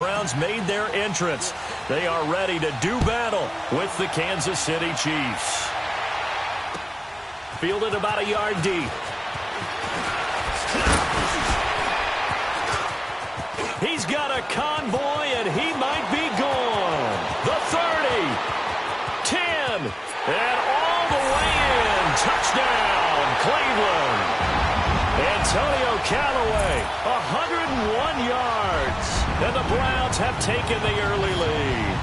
Browns made their entrance. They are ready to do battle with the Kansas City Chiefs. Fielded about a yard deep. He's got a convoy, and he might be gone. The 30, 10, and all the way in. Touchdown, Cleveland. Antonio Callaway, 101 yards. And the Browns have taken the early lead.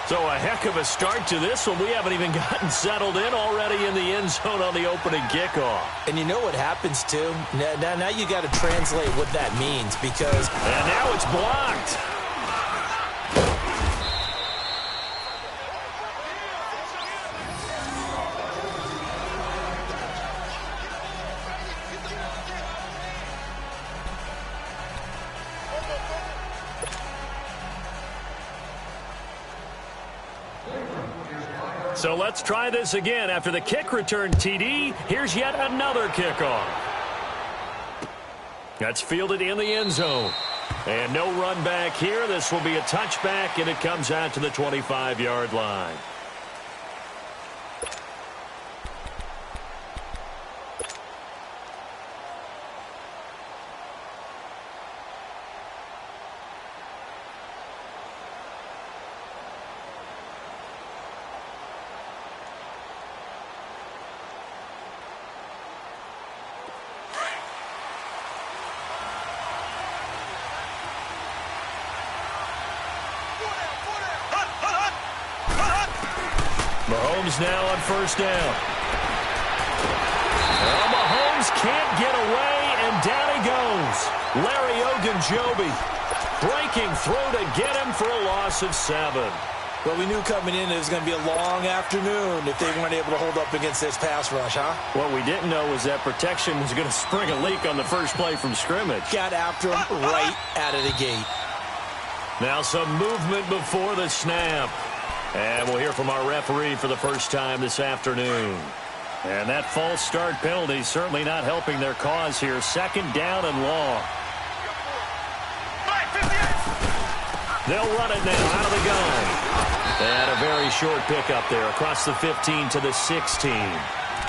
So a heck of a start to this one. We haven't even gotten settled in already in the end zone on the opening kickoff. And you know what happens, too? Now you got to translate what that means because... And now it's blocked. So let's try this again. After the kick return TD, here's yet another kickoff. That's fielded in the end zone. And no run back here. This will be a touchback, and it comes out to the 25-yard line. Mahomes now on first down. Well, Mahomes can't get away, and down he goes. Larry Ogunjobi breaking through to get him for a loss of 7. Well, we knew coming in it was going to be a long afternoon if they weren't able to hold up against this pass rush, huh? What we didn't know was that protection was going to spring a leak on the first play from scrimmage. Got after him right out of the gate. Now some movement before the snap. And we'll hear from our referee for the first time this afternoon. And that false start penalty certainly not helping their cause here. Second down and long. They'll run it now out of the gun. And a very short pickup there across the 15 to the 16.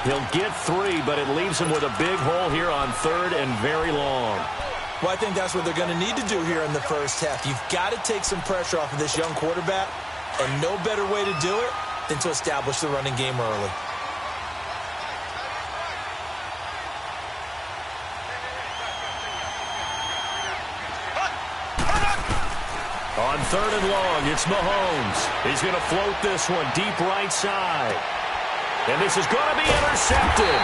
He'll get 3, but it leaves him with a big hole here on third and very long. Well, I think that's what they're going to need to do here in the first half. You've got to take some pressure off of this young quarterback. And no better way to do it than to establish the running game early. On third and long, it's Mahomes. He's going to float this one deep right side. And this is going to be intercepted.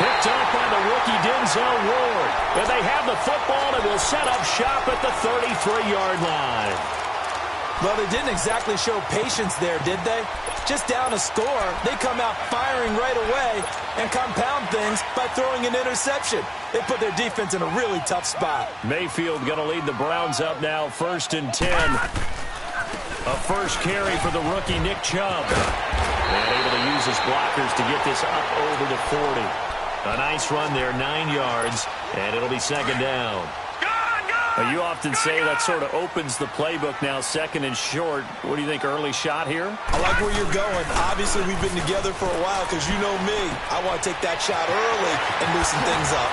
Picked up by the rookie Denzel Ward. And they have the football and will set up shop at the 33-yard line. Well, they didn't exactly show patience there, did they? Just down a score, they come out firing right away and compound things by throwing an interception. They put their defense in a really tough spot. Mayfield going to lead the Browns up now, 1st and 10. A first carry for the rookie Nick Chubb. And able to use his blockers to get this up over the 40. A nice run there, 9 yards, and it'll be second down. You often say that sort of opens the playbook now, second and short. What do you think, early shot here? I like where you're going. Obviously, we've been together for a while because you know me. I want to take that shot early and loosen things up.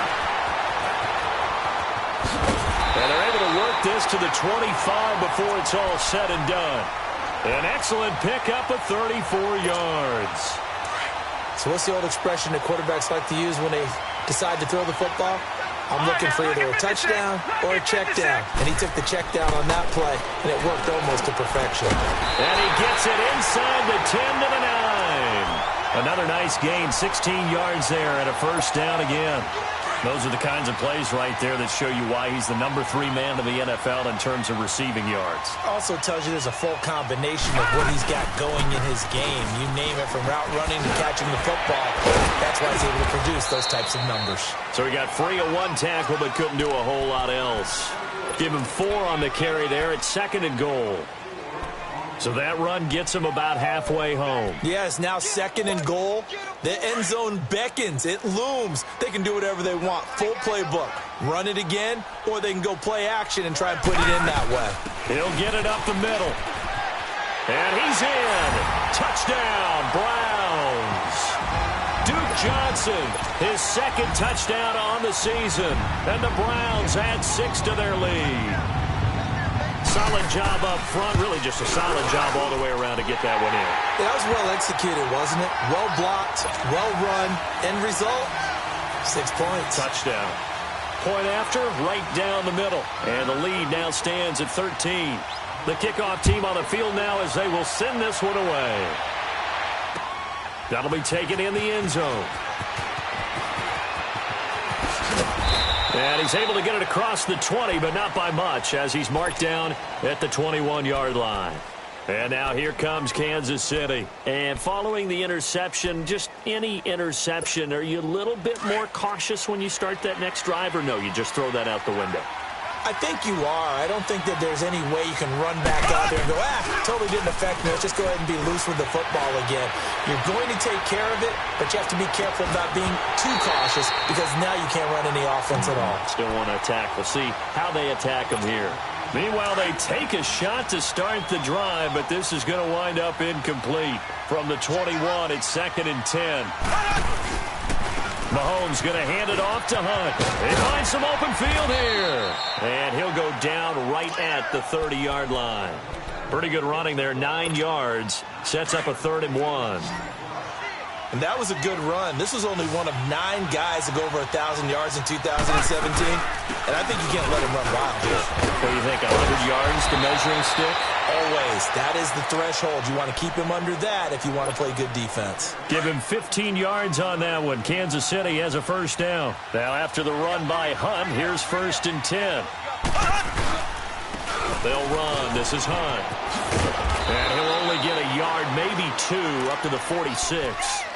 And they're able to work this to the 25 before it's all said and done. An excellent pickup of 34 yards. So what's the old expression that quarterbacks like to use when they decide to throw the football? I'm looking for either a touchdown or a check down. And he took the check down on that play, and it worked almost to perfection. And he gets it inside the 10 to the 9. Another nice gain, 16 yards there, and a first down again. Those are the kinds of plays right there that show you why he's the number 3 man of the NFL in terms of receiving yards. Also tells you there's a full combination of what he's got going in his game. You name it, from route running to catching the football. That's why he's able to produce those types of numbers. So he got free of 1 tackle but couldn't do a whole lot else. Give him 4 on the carry there at 2nd and goal. So that run gets him about halfway home. Yeah, it's now 2nd and goal. The end zone beckons. It looms. They can do whatever they want. Full playbook. Run it again, or they can go play action and try and put it in that way. He'll get it up the middle. And he's in. Touchdown, Browns. Duke Johnson, his 2nd touchdown on the season. And the Browns add 6 to their lead. Solid job up front. Really just a solid job all the way around to get that one in. Yeah, that was well executed, wasn't it? Well blocked, well run. End result, 6 points. Touchdown. Point after, right down the middle. And the lead now stands at 13. The kickoff team on the field now as they will send this one away. That'll be taken in the end zone. And he's able to get it across the 20, but not by much, as he's marked down at the 21-yard line. And now here comes Kansas City. And following the interception, just any interception, are you a little bit more cautious when you start that next drive, or no, you just throw that out the window? I think you are. I don't think that there's any way you can run back out there and go, totally didn't affect me. Let's just go ahead and be loose with the football again. You're going to take care of it, but you have to be careful about being too cautious because now you can't run any offense at all. Still want to attack. We'll see how they attack them here. Meanwhile, they take a shot to start the drive, but this is going to wind up incomplete. From the 21, it's 2nd and 10. Mahomes going to hand it off to Hunt. He finds some open field here. And he'll go down right at the 30-yard line. Pretty good running there, 9 yards. Sets up a 3rd and 1. And that was a good run. This was only one of 9 guys to go over 1,000 yards in 2017. And I think you can't let him run wild here. What do you think, 100 yards, the measuring stick? Always. That is the threshold. You want to keep him under that if you want to play good defense. Give him 15 yards on that one. Kansas City has a 1st down. Now after the run by Hunt, here's 1st and 10. They'll run. This is Hunt. And he'll only get a yard, maybe 2, up to the 46.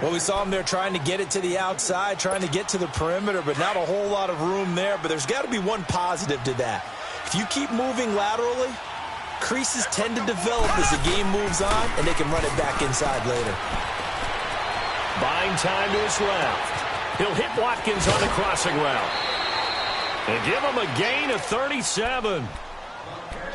Well, we saw him there trying to get it to the outside, trying to get to the perimeter, but not a whole lot of room there. But there's got to be one positive to that. If you keep moving laterally, creases tend to develop as the game moves on, and they can run it back inside later. Buying time to his left. He'll hit Watkins on the crossing route. And give him a gain of 37.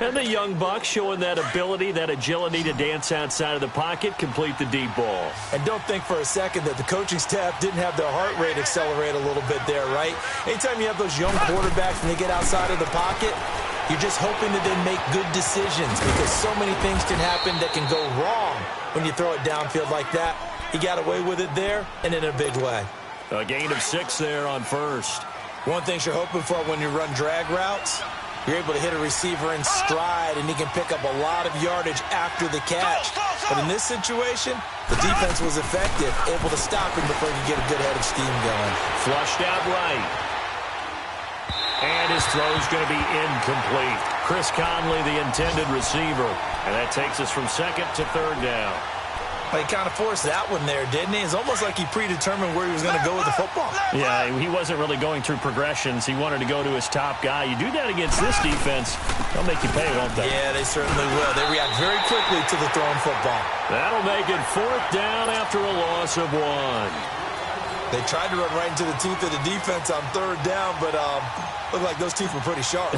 And the young buck showing that ability, that agility to dance outside of the pocket, complete the deep ball. And don't think for a second that the coaching staff didn't have their heart rate accelerate a little bit there, right? Anytime you have those young quarterbacks and they get outside of the pocket, you're just hoping that they make good decisions because so many things can happen that can go wrong when you throw it downfield like that. He got away with it there and in a big way. A gain of 6 there on 1st. One thing you're hoping for when you run drag routes, you're able to hit a receiver in stride, and he can pick up a lot of yardage after the catch. But in this situation, the defense was effective, able to stop him before he could get a good head of steam going. Flushed out right. And his throw's going to be incomplete. Chris Conley, the intended receiver. And that takes us from 2nd to 3rd down. He kind of forced that one there, didn't he? It's almost like he predetermined where he was going to go with the football. Yeah, he wasn't really going through progressions. He wanted to go to his top guy. You do that against this defense, they'll make you pay, won't they? Yeah, they certainly will. They react very quickly to the thrown football. That'll make it 4th down after a loss of 1. They tried to run right into the teeth of the defense on 3rd down, but looked like those teeth were pretty sharp.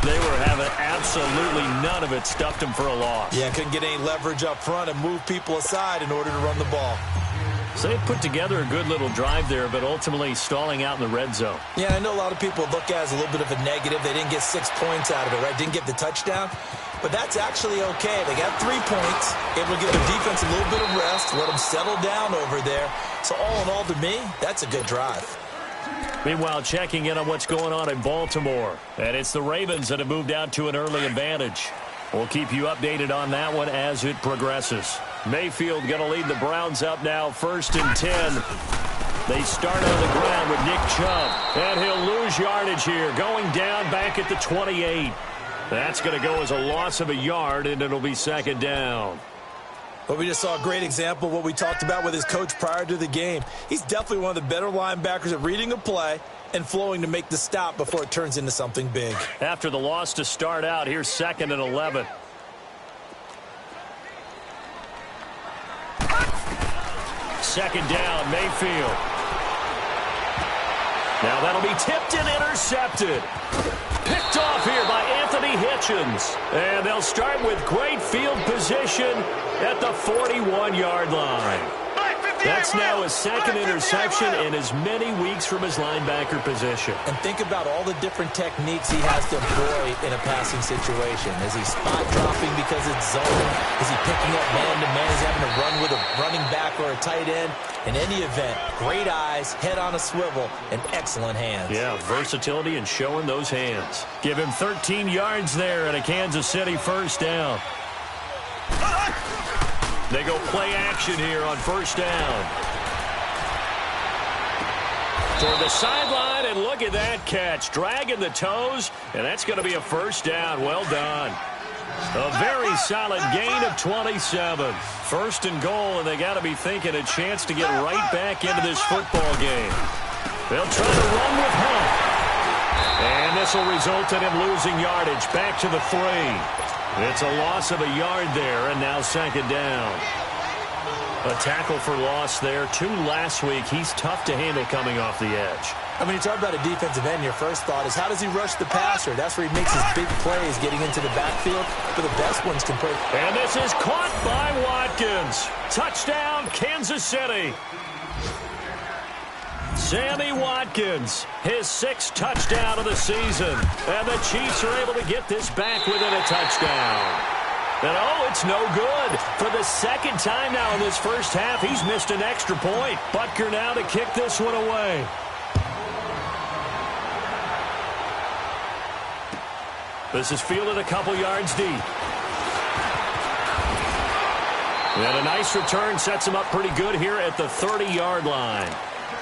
They were having absolutely none of it. Stuffed them for a loss. Yeah, couldn't get any leverage up front and move people aside in order to run the ball. So they put together a good little drive there, but ultimately stalling out in the red zone. Yeah, I know a lot of people look at it as a little bit of a negative. They didn't get 6 points out of it, right? Didn't get the touchdown. But that's actually okay. They got 3 points, able to give their defense a little bit of rest, let them settle down over there. So all in all, to me, that's a good drive. Meanwhile, checking in on what's going on in Baltimore. And it's the Ravens that have moved out to an early advantage. We'll keep you updated on that one as it progresses. Mayfield going to lead the Browns up now, 1st and 10. They start on the ground with Nick Chubb. And he'll lose yardage here, going down back at the 28. That's going to go as a loss of a yard, and it'll be 2nd down. Well, we just saw a great example of what we talked about with his coach prior to the game. He's definitely one of the better linebackers at reading a play and flowing to make the stop before it turns into something big. After the loss to start out, here's 2nd and 11. Second down, Mayfield. Now that'll be tipped and intercepted. Picked off here by Anthony Hitchens. And they'll start with great field position at the 41-yard line. That's now his 2nd interception in as many weeks from his linebacker position. And think about all the different techniques he has to employ in a passing situation. Is he spot dropping because it's zone? Is he picking up man-to-man? Is he having to run with a running back or a tight end? In any event, great eyes, head on a swivel, and excellent hands. Yeah, versatility and showing those hands. Give him 13 yards there and a Kansas City first down. They go play action here on first down. Toward the sideline, and look at that catch. Dragging the toes, and that's going to be a first down. Well done. A very solid gain of 27. First and goal, and they got to be thinking a chance to get right back into this football game. They'll try to run with Hunt. And this will result in him losing yardage back to the 3. It's a loss of a yard there, and now 2nd down. A tackle for loss there. 2 last week. He's tough to handle coming off the edge. I mean, you talk about a defensive end, your first thought is, how does he rush the passer? That's where he makes his big plays, getting into the backfield, but the best ones can play. And this is caught by Watkins. Touchdown, Kansas City. Sammy Watkins, his 6th touchdown of the season. And the Chiefs are able to get this back within a touchdown. And, oh, it's no good. For the 2nd time now in this first half, he's missed an extra point. Butker now to kick this one away. This is fielded a couple yards deep. And a nice return sets him up pretty good here at the 30-yard line.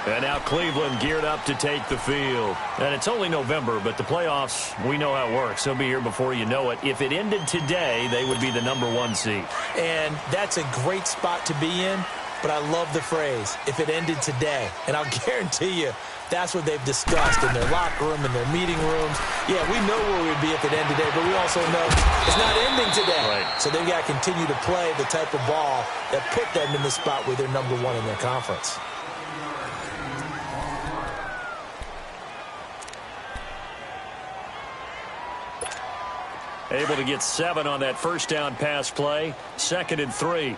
And now Cleveland geared up to take the field. And it's only November, but the playoffs, we know how it works. They'll be here before you know it. If it ended today, they would be the #1 seed. And that's a great spot to be in, but I love the phrase, if it ended today. And I'll guarantee you, that's what they've discussed in their locker room, in their meeting rooms. Yeah, we know where we'd be if it ended today, but we also know it's not ending today. Right. So they've got to continue to play the type of ball that put them in the spot where they're #1 in their conference. Able to get 7 on that first down pass play. 2nd and 3.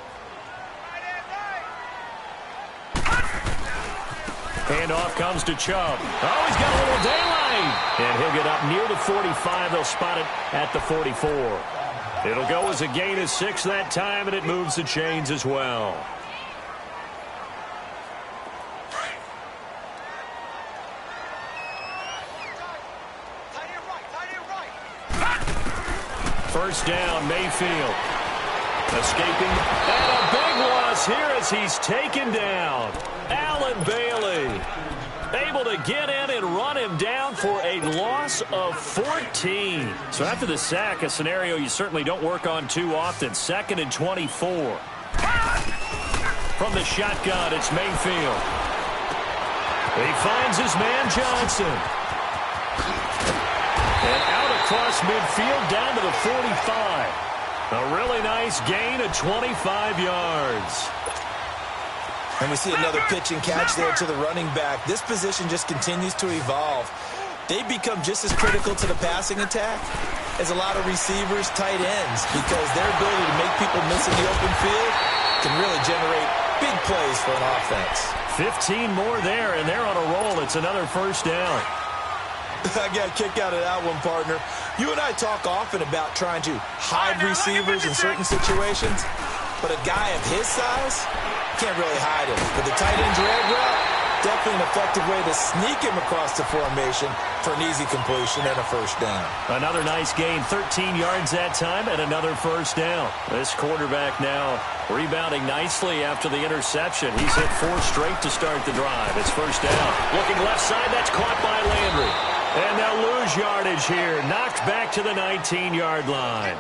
Handoff comes to Chubb. Oh, he's got a little daylight. And he'll get up near the 45. They'll spot it at the 44. It'll go as a gain of 6 that time, and it moves the chains as well. First down, Mayfield. Escaping. And a big loss here as he's taken down. Allen Bailey able to get in and run him down for a loss of 14. So after the sack, a scenario you certainly don't work on too often. 2nd and 24. From the shotgun, it's Mayfield. He finds his man Johnson. And out across midfield down to the 45. A really nice gain of 25 yards. And we see another pitch and catch there to the running back. This position just continues to evolve. They become just as critical to the passing attack as a lot of receivers, tight ends, because their ability to make people miss in the open field can really generate big plays for an offense. 15 more there, and they're on a roll. It's another first down. I got a kick out of that one, partner. You and I talk often about trying to hide receivers in certain situations, but a guy of his size can't really hide him. But the tight end drag route, definitely an effective way to sneak him across the formation for an easy completion and a first down. Another nice gain, 13 yards that time, and another first down. This quarterback now rebounding nicely after the interception. He's hit 4 straight to start the drive. It's first down. Looking left side, that's caught by Landry. And they'll lose yardage here. Knocked back to the 19-yard line.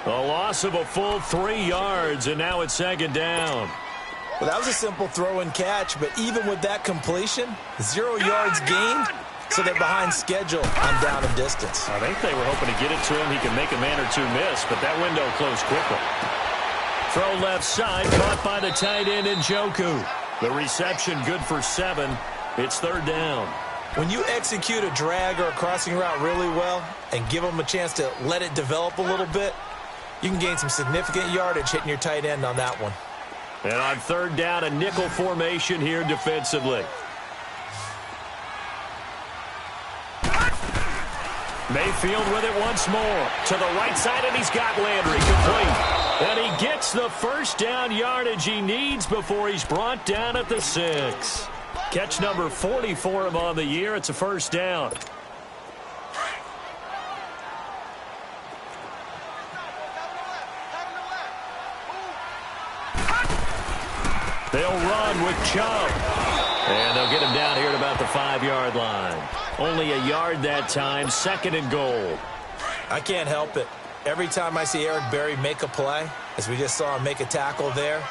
A loss of a full 3 yards, and now it's second down. Well, that was a simple throw and catch, but even with that completion, 0 yards gained, so they're behind schedule on down and distance. I think they were hoping to get it to him. He can make a man or two miss, but that window closed quickly. Throw left side, caught by the tight end Njoku. The reception good for 7. It's third down. When you execute a drag or a crossing route really well and give them a chance to let it develop a little bit, you can gain some significant yardage hitting your tight end on that one. And on third down, a nickel formation here defensively. Mayfield with it once more. To the right side, and he's got Landry complete. And he gets the first down yardage he needs before he's brought down at the 6. Catch number 40 for him on the year. It's a first down. They'll run with Chubb. And they'll get him down here at about the 5-yard line. Only a yard that time, second and goal. I can't help it. Every time I see Eric Berry make a play, as we just saw him make a tackle there,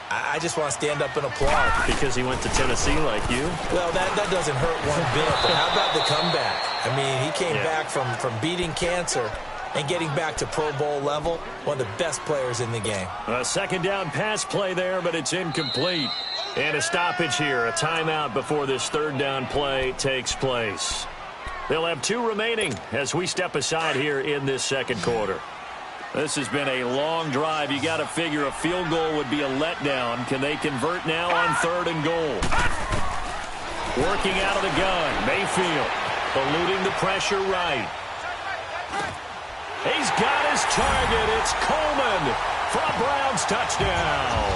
I just want to stand up and applaud. Because he went to Tennessee like you? Well, that doesn't hurt one bit. But how about the comeback? I mean, he came back from beating cancer and getting back to Pro Bowl level. One of the best players in the game. A second down pass play there, but it's incomplete. And a stoppage here, a timeout before this third down play takes place. They'll have 2 remaining as we step aside here in this second quarter. This has been a long drive. You got to figure a field goal would be a letdown. Can they convert now on third and goal? Working out of the gun, Mayfield eluding the pressure right. He's got his target. It's Coleman for a Browns touchdown.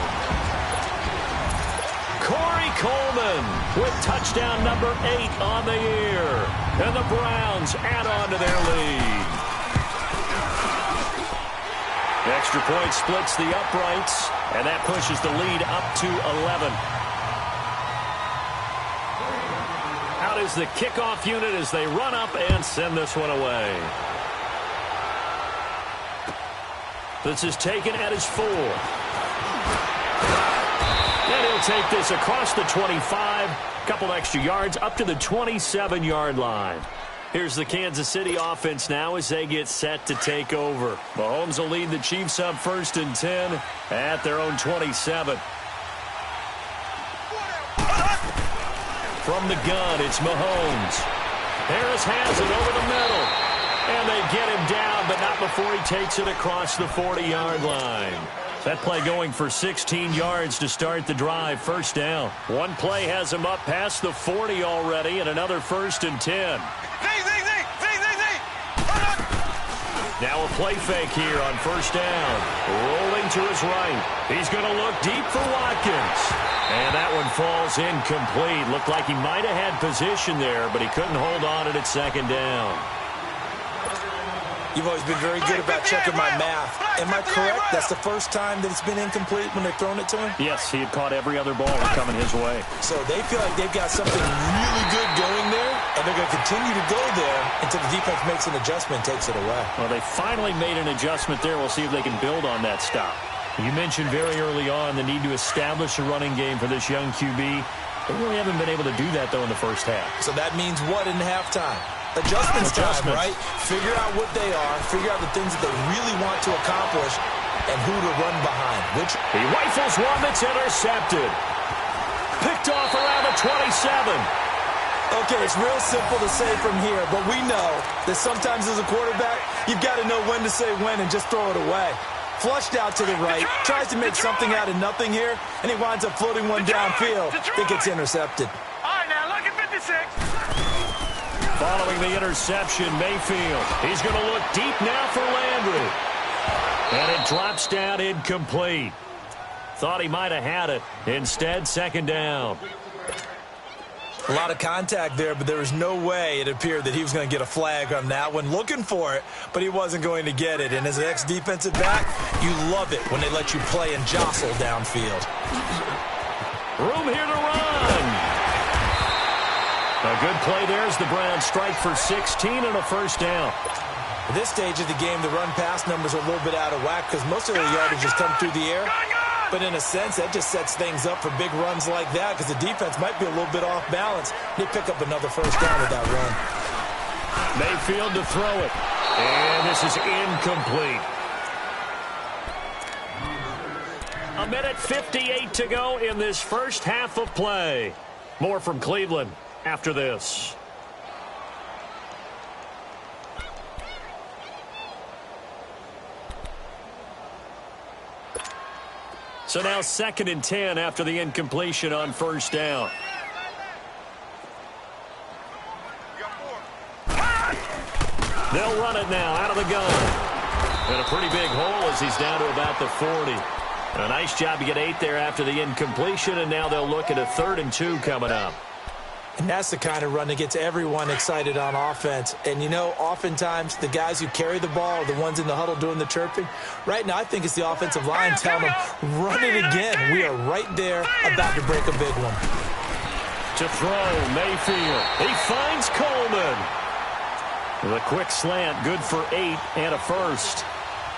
Corey Coleman with touchdown number 8 on the year. And the Browns add on to their lead. The extra point splits the uprights, and that pushes the lead up to 11. Out is the kickoff unit as they run up and send this one away. This is taken at his 4. And he'll take this across the 25, a couple extra yards up to the 27-yard line. Here's the Kansas City offense now as they get set to take over. Mahomes will lead the Chiefs up 1st and 10 at their own 27. From the gun, it's Mahomes. Harris has it over the middle. And they get him down, but not before he takes it across the 40-yard line. That play going for 16 yards to start the drive. First down. One play has him up past the 40 already, and another 1st and 10. Now a play fake here on first down. Rolling to his right. He's going to look deep for Watkins. And that one falls incomplete. Looked like he might have had position there, but he couldn't hold on at second down. You've always been very good about checking my math. Am I correct? That's the first time that it's been incomplete when they've thrown it to him? Yes, he had caught every other ball coming his way. So they feel like they've got something really good going there, and they're going to continue to go there until the defense makes an adjustment and takes it away. Well, they finally made an adjustment there. We'll see if they can build on that stop. You mentioned very early on the need to establish a running game for this young QB. They really haven't been able to do that, though, in the first half. So that means what in halftime? Adjustments time, right? Figure out what they are, figure out the things that they really want to accomplish, and who to run behind. He rifles one that's intercepted. Picked off around the 27. Okay, it's real simple to say from here, but we know that sometimes as a quarterback, you've got to know when to say when and just throw it away. Flushed out to the right, tries to make something out of nothing here, and he winds up floating one downfield that gets intercepted. All right, now look at 56. Following the interception, Mayfield. He's going to look deep now for Landry. And it drops down incomplete. Thought he might have had it. Instead, second down. A lot of contact there, but there was no way it appeared that he was going to get a flag on that one. Looking for it, but he wasn't going to get it. And as an ex-defensive back, you love it when they let you play and jostle downfield. Room here to run. A good play there as the Browns strike for 16 and a first down. At this stage of the game, the run-pass numbers are a little bit out of whack because most of their yardage has come through the air. But in a sense, that just sets things up for big runs like that because the defense might be a little bit off balance. They pick up another first down with that run. Mayfield to throw it. And this is incomplete. 1:58 to go in this first half of play. More from Cleveland after this. So now 2nd and 10 after the incompletion on first down. They'll run it now out of the gun. And a pretty big hole as he's down to about the 40. A nice job to get 8 there after the incompletion, and now they'll look at a 3rd and 2 coming up. And that's the kind of run that gets everyone excited on offense. And, you know, oftentimes the guys who carry the ball are the ones in the huddle doing the chirping. Right now, I think it's the offensive line telling them, run it again. We are right there about to break a big one. To throw, Mayfield. He finds Coleman. With a quick slant, good for 8 and a first.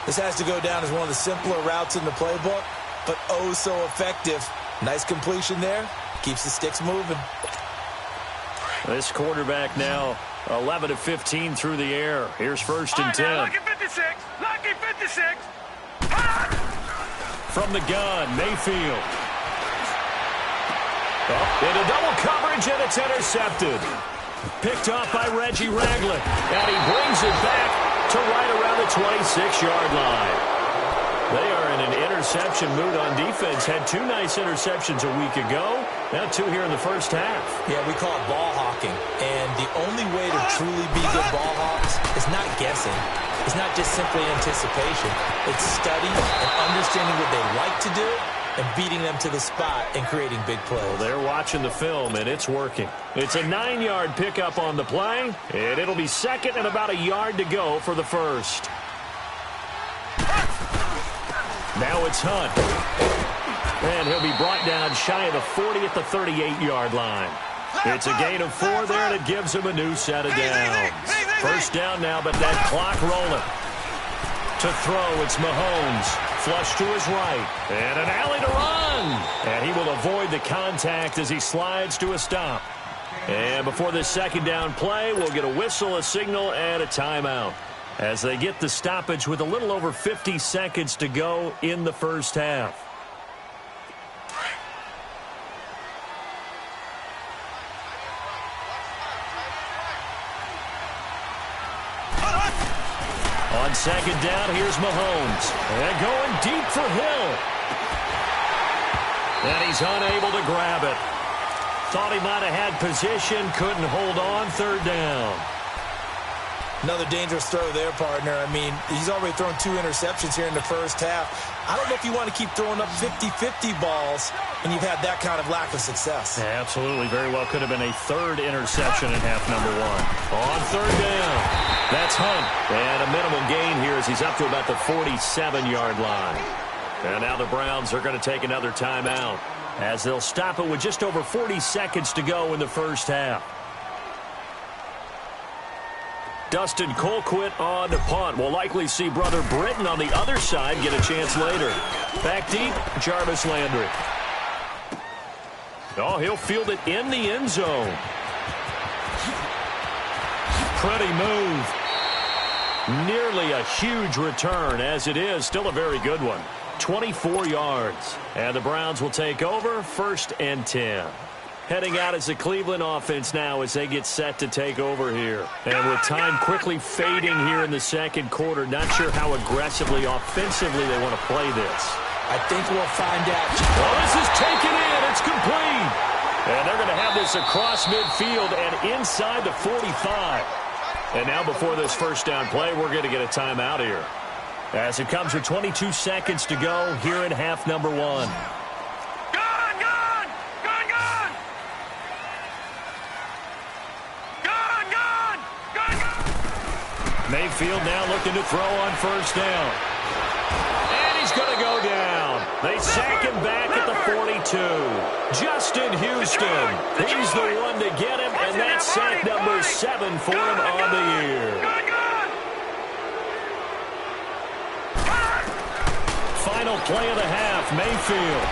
This has to go down as one of the simpler routes in the playbook, but oh so effective. Nice completion there. Keeps the sticks moving. This quarterback now 11 of 15 through the air. Here's 1st and 10. Lucky 56. Lucky 56. From the gun, Mayfield. Into double coverage, and it's intercepted. Picked off by Reggie Ragland. And he brings it back to right around the 26-yard line. They are in an interception mood on defense. Had 2 nice interceptions a week ago. Now 2 here in the first half. Yeah, we call it ball hawking. And the only way to truly be good ball hawks is not guessing. It's not just simply anticipation. It's studying and understanding what they like to do and beating them to the spot and creating big plays. Well, they're watching the film, and it's working. It's a 9-yard pickup on the play, and it'll be 2nd and about a yard to go for the first. Now it's Hunt. And he'll be brought down shy of the 40 at the 38-yard line. It's a gain of 4 there, and it gives him a new set of downs. First down now, but that clock rolling. To throw, it's Mahomes. Flush to his right. And an alley to run. And he will avoid the contact as he slides to a stop. And before this 2nd down play, we'll get a whistle, a signal, and a timeout, as they get the stoppage with a little over 50 seconds to go in the first half. On 2nd down, here's Mahomes. And going deep for Hill. And he's unable to grab it. Thought he might have had position, couldn't hold on. 3rd down. Another dangerous throw there, partner. I mean, he's already thrown 2 interceptions here in the first half. I don't know if you want to keep throwing up 50-50 balls when you've had that kind of lack of success. Yeah, absolutely. Very well could have been a 3rd interception in half number 1. On 3rd down, that's Hunt. And a minimal gain here as he's up to about the 47-yard line. And now the Browns are going to take another timeout as they'll stop it with just over 40 seconds to go in the first half. Dustin Colquitt on the punt. We'll likely see brother Britton on the other side get a chance later. Back deep, Jarvis Landry. Oh, he'll field it in the end zone. Pretty move. Nearly a huge return, as it is. Still a very good one. 24 yards. And the Browns will take over, 1st and 10. Heading out as the Cleveland offense now as they get set to take over here. And with time quickly fading here in the 2nd quarter, not sure how aggressively, offensively they want to play this. I think we'll find out. Well, this is taken in. It's complete. And they're going to have this across midfield and inside the 45. And now before this first down play, we're going to get a timeout here, as it comes with 22 seconds to go here in half number 1. Mayfield now looking to throw on first down. And he's going to go down. They sack him back at the 42. Justin Houston. He's the one to get him, and that's sack number 7 for him on the year. play of the half, Mayfield.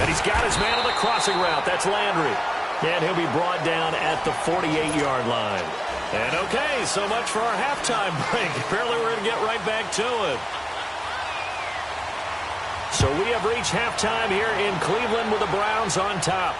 And he's got his man on the crossing route. That's Landry. And he'll be brought down at the 48-yard line. And okay, so much for our halftime break. Apparently we're going to get right back to it. So we have reached halftime here in Cleveland with the Browns on top.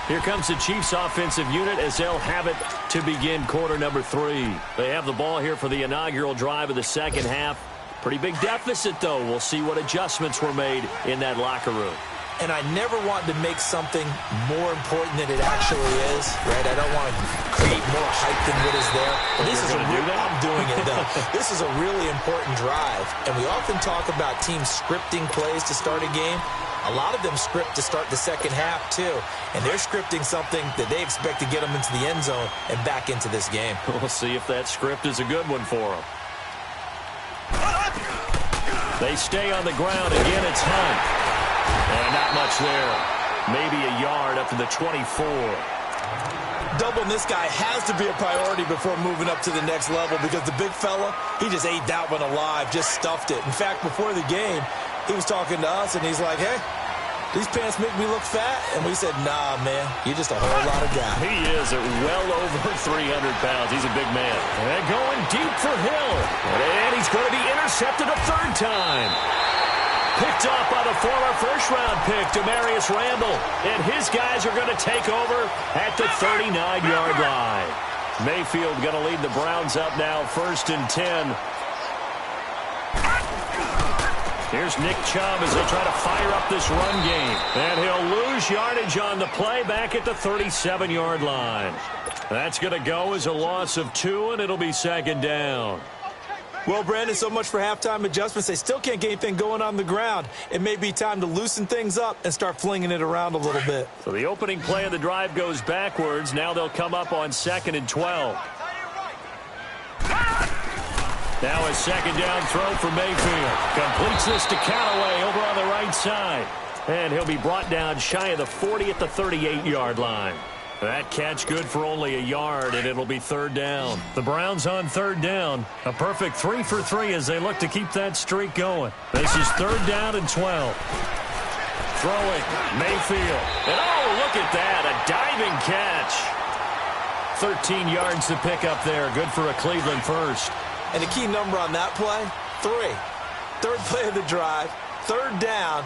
Here comes the Chiefs offensive unit as they'll have it to begin quarter number 3. They have the ball here for the inaugural drive of the second half. Pretty big deficit, though. We'll see what adjustments were made in that locker room. And I never want to make something more important than it actually is, right? I don't want to create more hype than what is there. But this is I'm doing it, though. This is a really important drive. And we often talk about teams scripting plays to start a game. A lot of them script to start the second half, too. And they're scripting something that they expect to get them into the end zone and back into this game. We'll see if that script is a good one for them. They stay on the ground. Again, it's Hunt. And not much there. Maybe a yard up to the 24. Doubling this guy has to be a priority before moving up to the next level because the big fella, he just ate that one alive, just stuffed it. In fact, before the game, he was talking to us, and he's like, hey, these pants make me look fat. And we said, nah, man, you're just a whole lot of guy. He is at well over 300 pounds. He's a big man. And going deep for Hill. And he's going to be intercepted a third time. Picked up by the former first-round pick, Demarius Randall. And his guys are going to take over at the 39-yard line. Mayfield going to lead the Browns up now, 1st and 10. Here's Nick Chubb as they try to fire up this run game. And he'll lose yardage on the play back at the 37-yard line. That's going to go as a loss of 2, and it'll be 2nd down. Well, Brandon, so much for halftime adjustments. They still can't get anything going on the ground. It may be time to loosen things up and start flinging it around a little bit. So the opening play of the drive goes backwards. Now they'll come up on 2nd and 12. Now a 2nd down throw for Mayfield. Completes this to Callaway over on the right side. And he'll be brought down shy of the 40 at the 38-yard line. That catch good for only a yard, and it'll be 3rd down. The Browns on 3rd down. A perfect 3 for 3 as they look to keep that streak going. This is 3rd down and 12. Throwing, Mayfield. And oh, look at that, a diving catch. 13 yards to pick up there. Good for a Cleveland first. And the key number on that play, 3. 3rd play of the drive, 3rd down.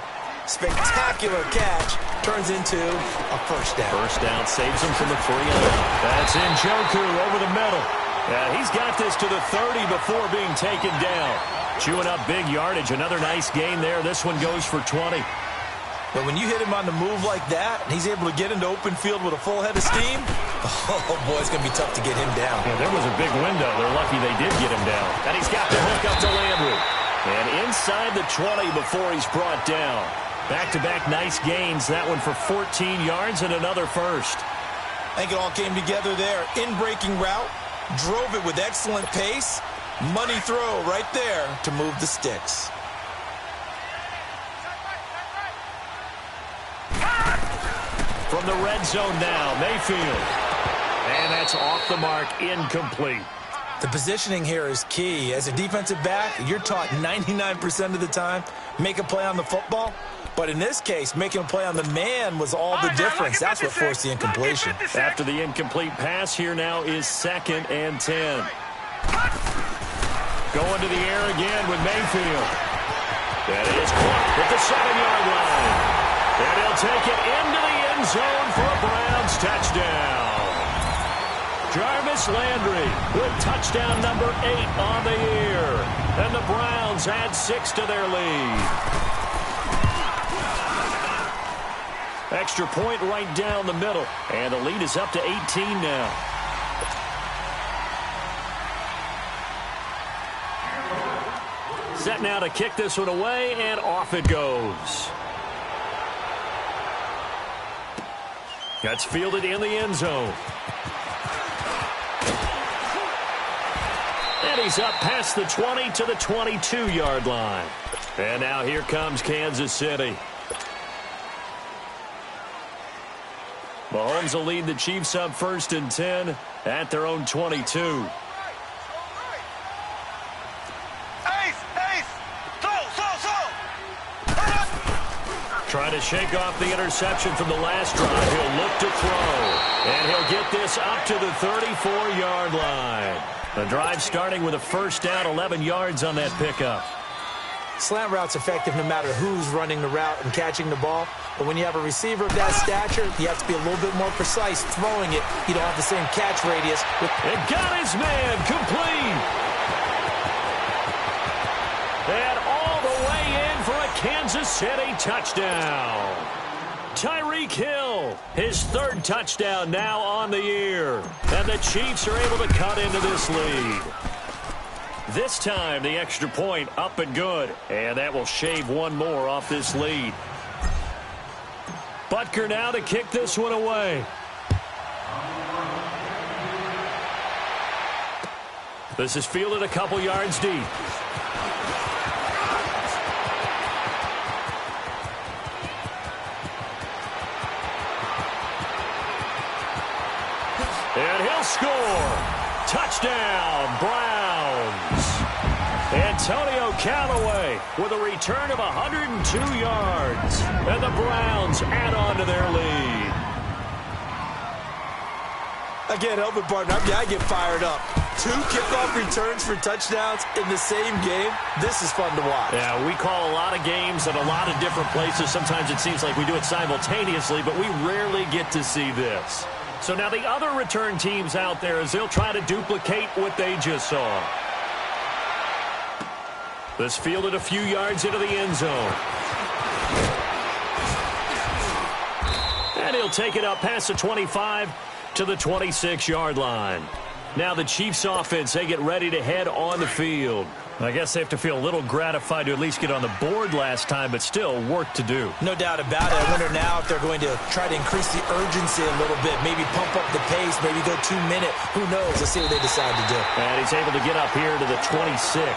Spectacular catch turns into a first down. First down saves him from the 3 and out. That's Njoku over the middle. And he's got this to the 30 before being taken down. Chewing up big yardage. Another nice gain there. This one goes for 20. But when you hit him on the move like that, and he's able to get into open field with a full head of steam, oh, boy, it's going to be tough to get him down. Yeah, there was a big window. They're lucky they did get him down. And he's got the hook up to Landry. And inside the 20 before he's brought down. Back-to-back nice gains. That one for 14 yards and another first. I think it all came together there. In-breaking route, drove it with excellent pace. Money throw right there to move the sticks. From the red zone now, Mayfield. And that's off the mark, incomplete. The positioning here is key. As a defensive back, you're taught 99% of the time, make a play on the football. But in this case, making a play on the man was all the difference. That's what forced the incompletion. After the incomplete pass, here now is 2nd and 10. Going to the air again with Mayfield. That is caught at the 7-yard line. And he'll take it into the end zone for a Browns touchdown. Jarvis Landry with touchdown number 8 on the year. And the Browns add 6 to their lead. Extra point right down the middle. And the lead is up to 18 now. Set now to kick this one away, and off it goes. That's fielded in the end zone. And he's up past the 20 to the 22-yard line. And now here comes Kansas City. Mahomes will lead the Chiefs up 1st and 10 at their own 22. Trying to shake off the interception from the last drive. He'll look to throw. And he'll get this up to the 34-yard line. The drive starting with a first down, 11 yards on that pickup. Slant route's effective no matter who's running the route and catching the ball. But when you have a receiver of that stature, you have to be a little bit more precise throwing it. You don't have the same catch radius. It got his man complete. And all the way in for a Kansas City touchdown. Tyreek Hill, his third touchdown now on the year. And the Chiefs are able to cut into this lead. This time, the extra point up and good. And that will shave one more off this lead. Butker now to kick this one away. This is fielded a couple yards deep. And he'll score. Touchdown, Browns. Antonio Callaway with a return of 102 yards. And the Browns add on to their lead. I can't help it, partner. I get fired up. 2 kickoff returns for touchdowns in the same game. This is fun to watch. Yeah, we call a lot of games at a lot of different places. Sometimes it seems like we do it simultaneously, but we rarely get to see this. So now the other return teams out there, as they'll try to duplicate what they just saw. This fielded a few yards into the end zone. And he'll take it up past the 25 to the 26-yard line. Now the Chiefs offense, they get ready to head on the field. I guess they have to feel a little gratified to at least get on the board last time, but still work to do. No doubt about it. I wonder now if they're going to try to increase the urgency a little bit, maybe pump up the pace, maybe go 2-minute. Who knows? Let's see what they decide to do. And he's able to get up here to the 26.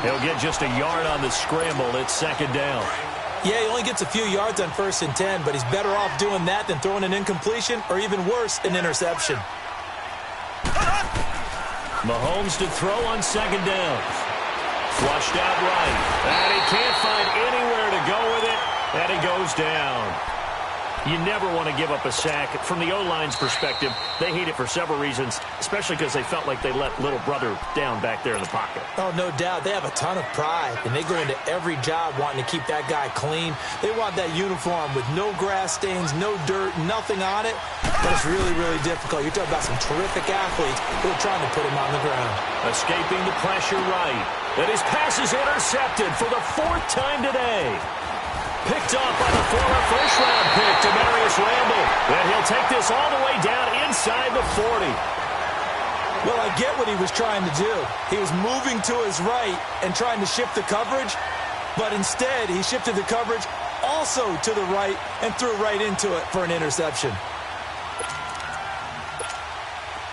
He'll get just a yard on the scramble. It's second down. Yeah, he only gets a few yards on 1st and 10, but he's better off doing that than throwing an incompletion or even worse, an interception. Mahomes to throw on second down. Flushed out right. And he can't find anywhere to go with it. And he goes down. You never want to give up a sack. From the O-line's perspective, they hate it for several reasons, especially because they felt like they let little brother down back there in the pocket. Oh, no doubt. They have a ton of pride, and they go into every job wanting to keep that guy clean. They want that uniform with no grass stains, no dirt, nothing on it. But it's really, really difficult. You're talking about some terrific athletes who are trying to put him on the ground. Escaping the pressure right. And his pass is intercepted for the 4th time today. Picked off by the former first-round pick, Demarius Randall. And he'll take this all the way down inside the 40. Well, I get what he was trying to do. He was moving to his right and trying to shift the coverage, but instead he shifted the coverage also to the right and threw right into it for an interception.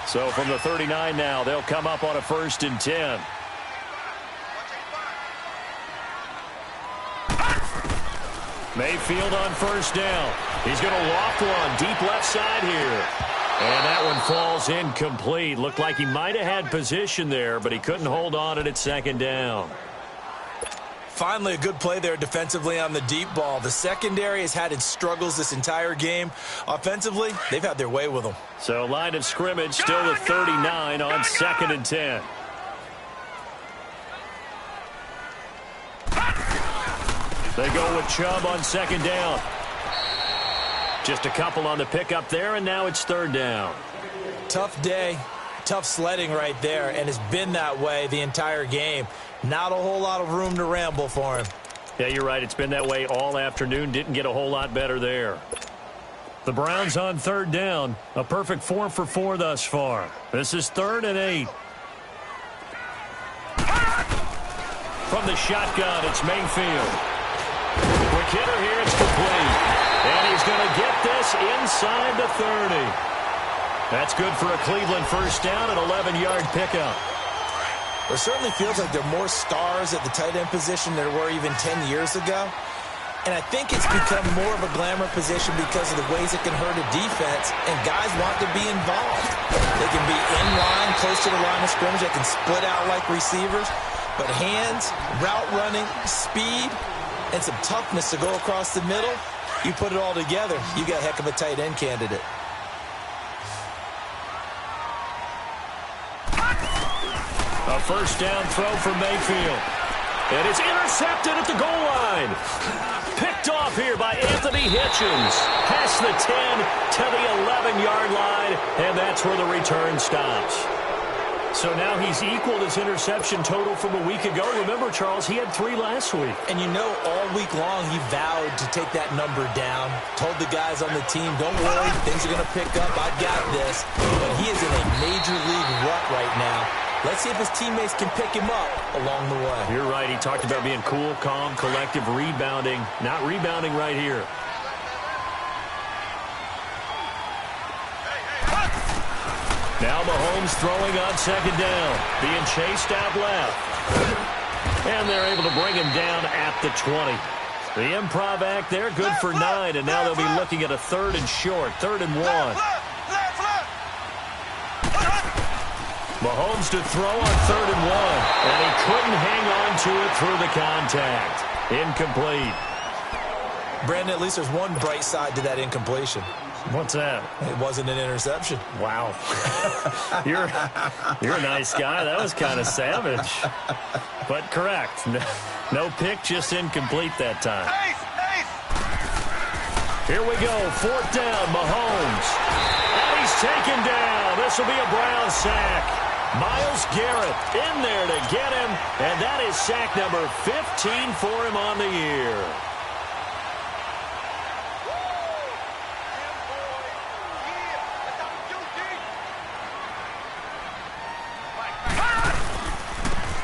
So from the 39 now, they'll come up on a 1st and 10. Mayfield on 1st down. He's going to loft one deep left side here. And that one falls incomplete. Looked like he might have had position there, but he couldn't hold on it at 2nd down. Finally, a good play there defensively on the deep ball. The secondary has had its struggles this entire game. Offensively, they've had their way with them. So line of scrimmage still with 39 on 2nd and 10. They go with Chubb on 2nd down. Just a couple on the pickup there, and now it's 3rd down. Tough day, tough sledding right there, and it's been that way the entire game. Not a whole lot of room to ramble for him. Yeah, you're right. It's been that way all afternoon. Didn't get a whole lot better there. The Browns on 3rd down. A perfect 4 for 4 thus far. This is 3rd and 8. From the shotgun, it's Mayfield. Quick hitter here, it's complete. And he's going to get this inside the 30. That's good for a Cleveland 1st down, an 11-yard pickup. It certainly feels like there are more stars at the tight end position than there were even 10 years ago. And I think it's become more of a glamour position because of the ways it can hurt a defense, and guys want to be involved. They can be in line, close to the line of scrimmage. They can split out like receivers. But hands, route running, speed, and some toughness to go across the middle. You put it all together, you got a heck of a tight end candidate. A first down throw for Mayfield. And it's intercepted at the goal line. Picked off here by Anthony Hitchens. Past the 10 to the 11-yard line, and that's where the return stops. So now he's equaled his interception total from a week ago. Remember, Charles, he had 3 last week. And you know, all week long he vowed to take that number down. Told the guys on the team, don't worry, things are going to pick up. I got this. But he is in a major league rut right now. Let's see if his teammates can pick him up along the way. You're right. He talked about being cool, calm, collective, rebounding. Not rebounding right here. Now Mahomes throwing on second down. Being chased out left. And they're able to bring him down at the 20. The improv act there, good for 9. And now they'll be looking at a 3rd and short. 3rd and 1. Mahomes to throw on 3rd and 1. And he couldn't hang on to it through the contact. Incomplete. Brandon, at least there's one bright side to that incompletion. What's that? It wasn't an interception. Wow. You're a nice guy. That was kind of savage. But correct. No pick, just incomplete that time. Here we go. 4th down, Mahomes. And he's taken down. This will be a Brown sack. Myles Garrett in there to get him. And that is sack number 15 for him on the year.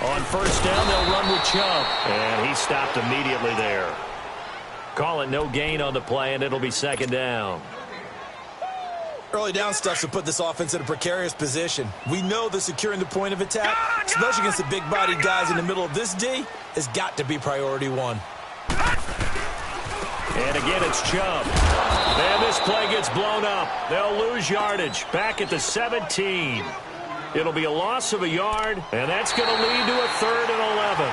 On first down, they'll run with Chubb. And he stopped immediately there. Call it no gain on the play, and it'll be 2nd down. Early down stuff to put this offense in a precarious position. We know that securing the point of attack, especially against the big-bodied guys in the middle of this D, has got to be priority 1. And again, it's Chubb. And this play gets blown up. They'll lose yardage back at the 17. It'll be a loss of a yard, and that's going to lead to a 3rd and 11.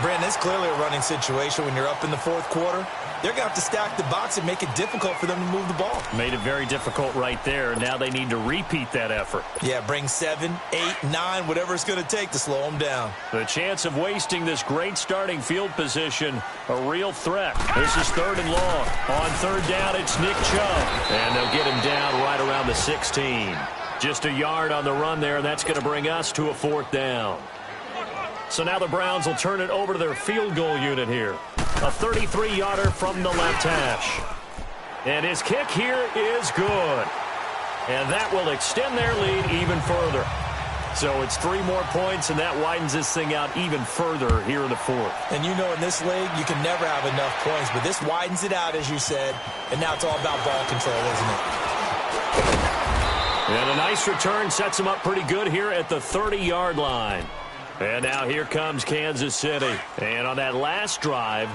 Brandon, it's clearly a running situation when you're up in the 4th quarter. They're going to have to stack the box and make it difficult for them to move the ball. Made it very difficult right there. Now they need to repeat that effort. Yeah, bring 7, 8, 9, whatever it's going to take to slow them down. The chance of wasting this great starting field position, a real threat. This is 3rd and long. On 3rd down, it's Nick Chubb. And they'll get him down right around the 16. Just a yard on the run there, and that's going to bring us to a 4th down. So now the Browns will turn it over to their field goal unit here. A 33-yarder from the left hash. And his kick here is good. And that will extend their lead even further. So it's 3 more points, and that widens this thing out even further here in the 4th. And you know in this league, you can never have enough points, but this widens it out, as you said. And now it's all about ball control, isn't it? And a nice return sets him up pretty good here at the 30-yard line. And now here comes Kansas City. And on that last drive,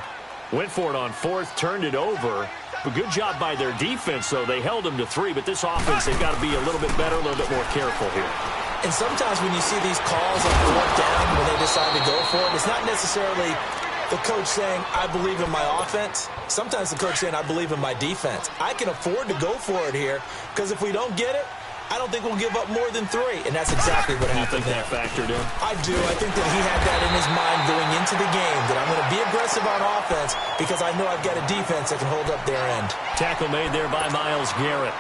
went for it on 4th, turned it over. But good job by their defense, though. They held them to 3, but this offense, they've got to be a little bit better, a little bit more careful here. And sometimes when you see these calls on 4th down, when they decide to go for it, it's not necessarily the coach saying, I believe in my offense. Sometimes the coach saying, I believe in my defense. I can afford to go for it here, because if we don't get it, I don't think we'll give up more than 3, and that's exactly what happened there. You think that factored in? I do. I think that he had that in his mind going into the game, that I'm going to be aggressive on offense because I know I've got a defense that can hold up their end. Tackle made there by Myles Garrett.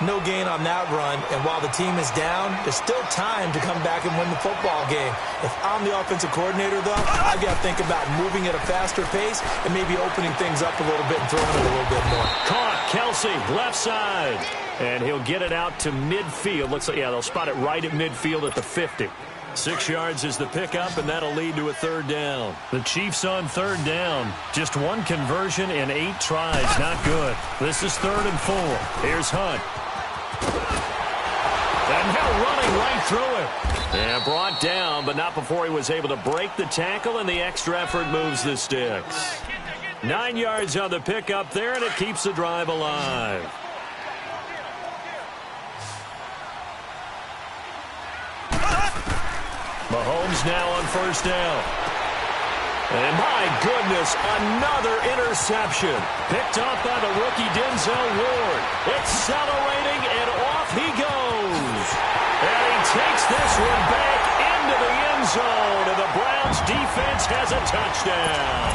No gain on that run, and while the team is down, there's still time to come back and win the football game. If I'm the offensive coordinator, though, I've got to think about moving at a faster pace and maybe opening things up a little bit and throwing it a little bit more. Caught, Kelsey, left side. And he'll get it out to midfield. Looks like, yeah, they'll spot it right at midfield at the 50. 6 yards is the pickup, and that'll lead to a 3rd down. The Chiefs on 3rd down. Just 1 conversion in 8 tries. Not good. This is 3rd and 4. Here's Hunt. And now running right through it. And brought down, but not before he was able to break the tackle, and the extra effort moves the sticks. 9 yards on the pickup there, and it keeps the drive alive. Mahomes now on 1st down. And my goodness, another interception. Picked off by the rookie Denzel Ward. Accelerating, and off he goes. And he takes this one back into the end zone, and the Browns defense has a touchdown.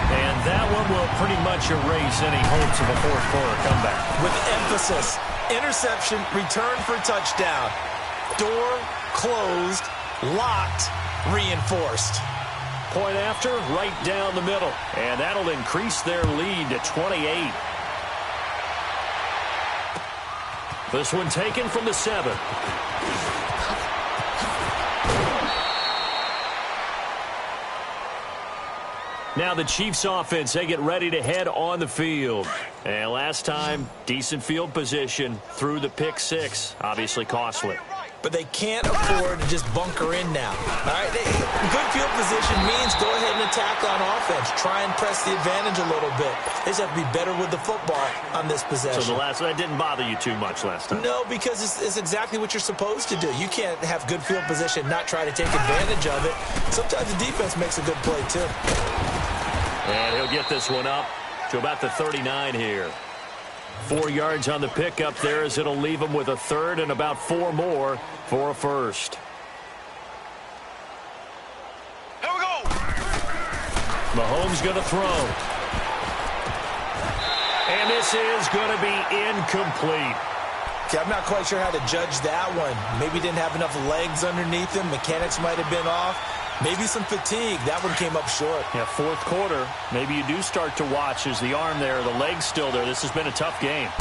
And that one will pretty much erase any hopes of a fourth quarter comeback. With emphasis, interception, return for touchdown. Door closed, locked, reinforced. Point after, right down the middle. And that'll increase their lead to 28. This one taken from the 7. Now the Chiefs offense, they get ready to head on the field. And last time, decent field position through the pick 6. Obviously costly. But they can't afford to just bunker in now. All right, good field position means go ahead and attack on offense. Try and press the advantage a little bit. They just have to be better with the football on this possession. So that didn't bother you too much last time? No, because it's exactly what you're supposed to do. You can't have good field position, not try to take advantage of it. Sometimes the defense makes a good play, too. And he'll get this one up to about the 39 here. 4 yards on the pickup there as it'll leave him with a third and about 4 more for a first. Here we go. Mahomes going to throw. And this is going to be incomplete. Okay, I'm not quite sure how to judge that one. Maybe didn't have enough legs underneath him. Mechanics might have been off. Maybe some fatigue. That one came up short. Yeah, fourth quarter, maybe you do start to watch as the arm there, the leg's still there. This has been a tough game.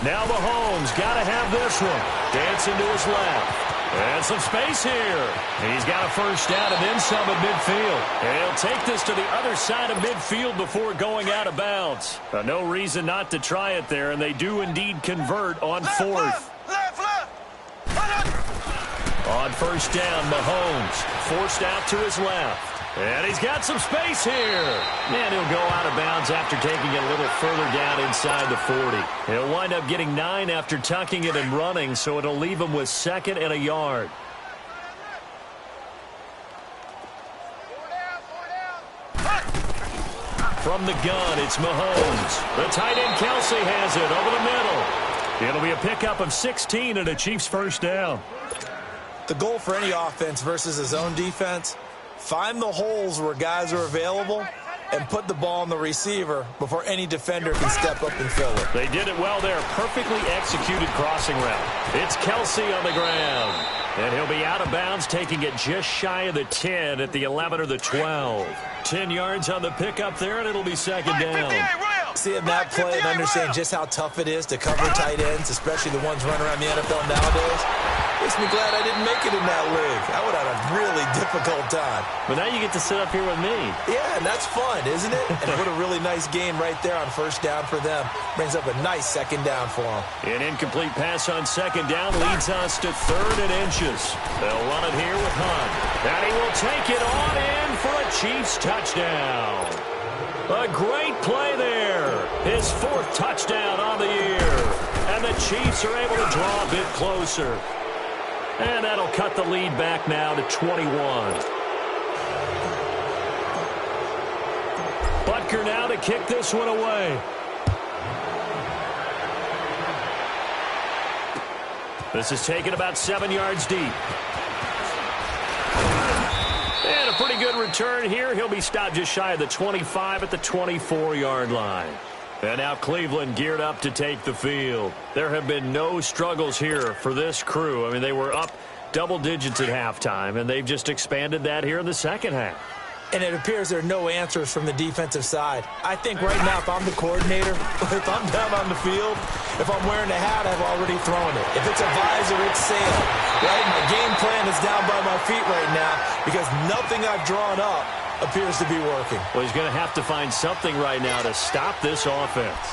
Now Mahomes got to have this one. Dancing to his left. And some space here. He's got a first down and then some at midfield. And he'll take this to the other side of midfield before going out of bounds. No reason not to try it there, and they do indeed convert on fourth. Left. On first down, Mahomes forced out to his left. And he's got some space here. And he'll go out of bounds after taking it a little further down inside the 40. He'll wind up getting 9 after tucking it and running, so it'll leave him with 2nd and a yard. From the gun, it's Mahomes. The tight end Kelce has it over the middle. It'll be a pickup of 16 and a Chiefs first down. The goal for any offense versus his own defense, find the holes where guys are available and put the ball on the receiver before any defender can step up and fill it. They did it well there. Perfectly executed crossing route. It's Kelce on the ground. And he'll be out of bounds, taking it just shy of the 10 at the 11 or the 12. 10 yards on the pickup there, and it'll be 2nd down. Seeing that play and understanding just how tough it is to cover tight ends, especially the ones running around the NFL nowadays, makes me glad I didn't make it in that league. I would have had a really difficult time. But now you get to sit up here with me. Yeah, and that's fun, isn't it? And what a really nice game right there on first down for them. Brings up a nice 2nd down for them. An incomplete pass on 2nd down leads us to 3rd and inches. They'll run it here with Hunt. And he will take it on in for a Chiefs touchdown. A great play there. His 4th touchdown on the year. And the Chiefs are able to draw a bit closer. And that'll cut the lead back now to 21. Butker now to kick this one away. This is taken about 7 yards deep. And a pretty good return here. He'll be stopped just shy of the 25 at the 24-yard line. And now Cleveland geared up to take the field. There have been no struggles here for this crew. I mean, they were up double digits at halftime, and they've just expanded that here in the second half. And it appears there are no answers from the defensive side. I think right now, if I'm the coordinator, if I'm down on the field, if I'm wearing a hat, I've already thrown it. If it's a visor, it's sail. Right? My game plan is down by my feet right now because nothing I've drawn up appears to be working. Well, he's going to have to find something right now to stop this offense.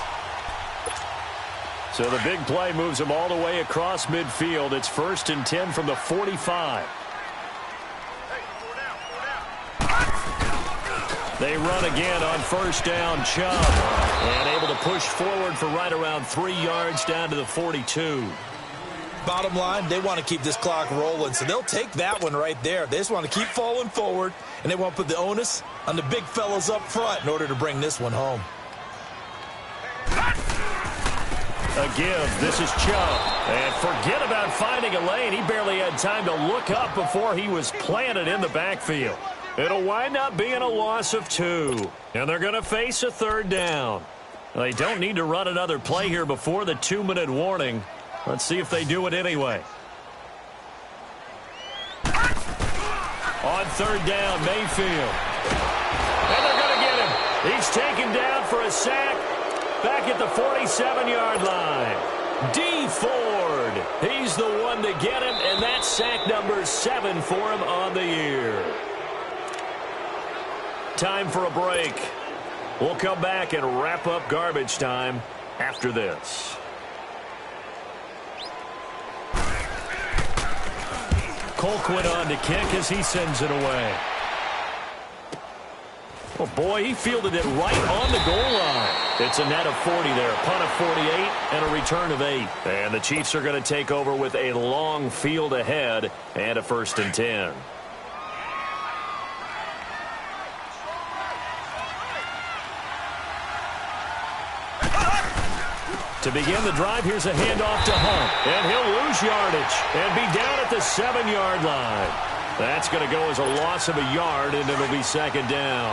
So the big play moves him all the way across midfield. It's 1st and 10 from the 45. They run again on first down, Chubb. And able to push forward for right around 3 yards down to the 42. Bottom line, they want to keep this clock rolling, so they'll take that one right there. They just want to keep falling forward, and they want to put the onus on the big fellas up front in order to bring this one home. A give. This is Chubb. And forget about finding a lane. He barely had time to look up before he was planted in the backfield. It'll wind up being a loss of 2. And they're going to face a third down. They don't need to run another play here before the 2-minute warning. Let's see if they do it anyway. On third down, Mayfield. And they're going to get him. He's taken down for a sack back at the 47-yard line. D. Ford. He's the one to get him, and that's sack number 7 for him on the year. Time for a break. We'll come back and wrap up garbage time after this. Colquitt on to kick as he sends it away. Oh, boy, he fielded it right on the goal line. It's a net of 40 there, a punt of 48, and a return of 8. And the Chiefs are going to take over with a long field ahead and a 1st and 10. To begin the drive, here's a handoff to Hunt. And he'll lose yardage and be down at the 7-yard line. That's going to go as a loss of a yard, and it'll be 2nd down.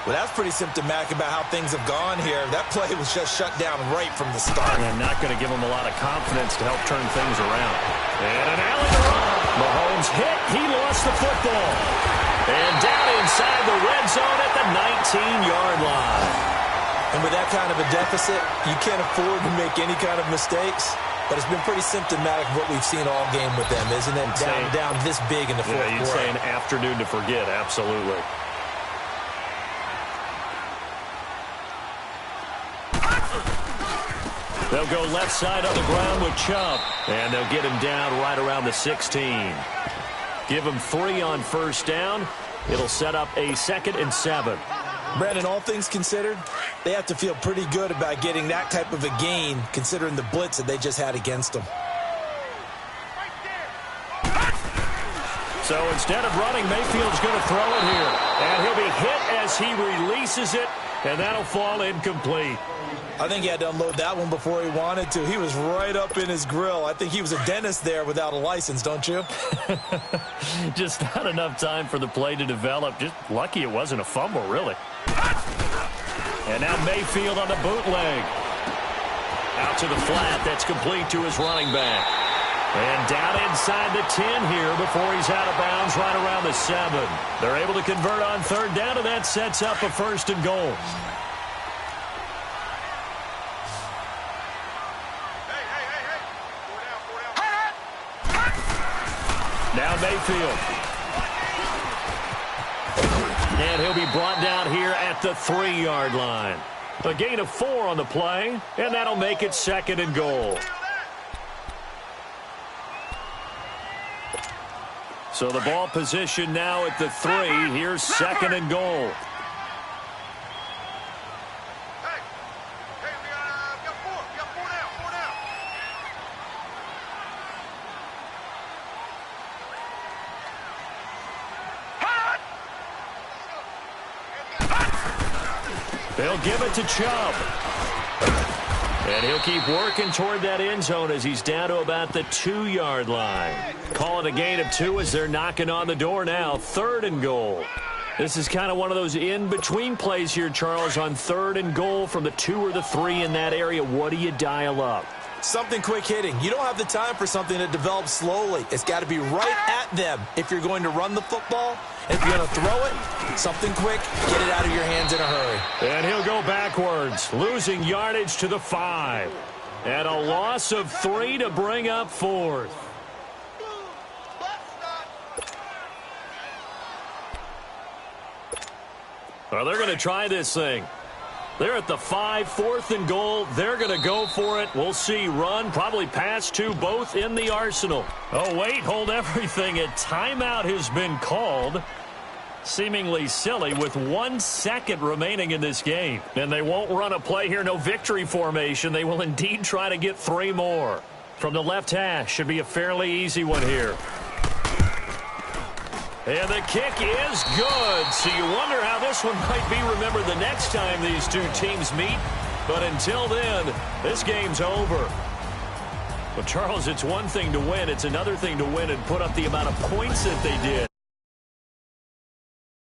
Well, that's pretty symptomatic about how things have gone here. That play was just shut down right from the start. And not going to give him a lot of confidence to help turn things around. And an alley to run. Mahomes hit. He lost the football. And down inside the red zone at the 19-yard line. And with that kind of a deficit, you can't afford to make any kind of mistakes. But it's been pretty symptomatic of what we've seen all game with them, isn't it? Down this big in the fourth quarter. You'd say an afternoon to forget, absolutely. They'll go left side on the ground with Chubb. And they'll get him down right around the 16. Give him 3 on 1st down. It'll set up a 2nd and 7. Brandon, all things considered, they have to feel pretty good about getting that type of a gain, considering the blitz that they just had against them. So instead of running, Mayfield's going to throw it here. And he'll be hit as he releases it, and that'll fall incomplete. I think he had to unload that one before he wanted to. He was right up in his grill. I think he was a dentist there without a license, don't you? Just not enough time for the play to develop. Just lucky it wasn't a fumble, really. And now Mayfield on the bootleg. Out to the flat. That's complete to his running back. And down inside the 10 here before he's out of bounds right around the 7. They're able to convert on 3rd down, and that sets up a 1st and goal. Now Mayfield. And he'll be brought down here at the 3-yard line. A gain of 4 on the play, and that'll make it 2nd and goal. So the ball position now at the 3. Here's 2nd and goal. They'll give it to Chubb. And he'll keep working toward that end zone as he's down to about the 2-yard line. Call it a gain of 2 as they're knocking on the door now. 3rd and goal. This is kind of one of those in-between plays here, Charles, on 3rd and goal from the 2 or the 3 in that area. What do you dial up? Something quick hitting. You don't have the time for something that develops slowly. It's got to be right at them if you're going to run the football. And if you're going to throw it, something quick, get it out of your hands in a hurry. And he'll go backwards, losing yardage to the 5. And a loss of 3 to bring up 4th. Well, they're going to try this thing. They're at the 5, 4th and goal. They're going to go for it. We'll see. Run, probably pass to both in the arsenal. Oh, wait, hold everything. A timeout has been called. Seemingly silly with 1 second remaining in this game. And they won't run a play here. No victory formation. They will indeed try to get 3 more. From the left hash, should be a fairly easy one here. And the kick is good. So you wonder how this one might be remembered the next time these two teams meet. But until then, this game's over. Well, Charles, it's one thing to win. It's another thing to win and put up the amount of points that they did.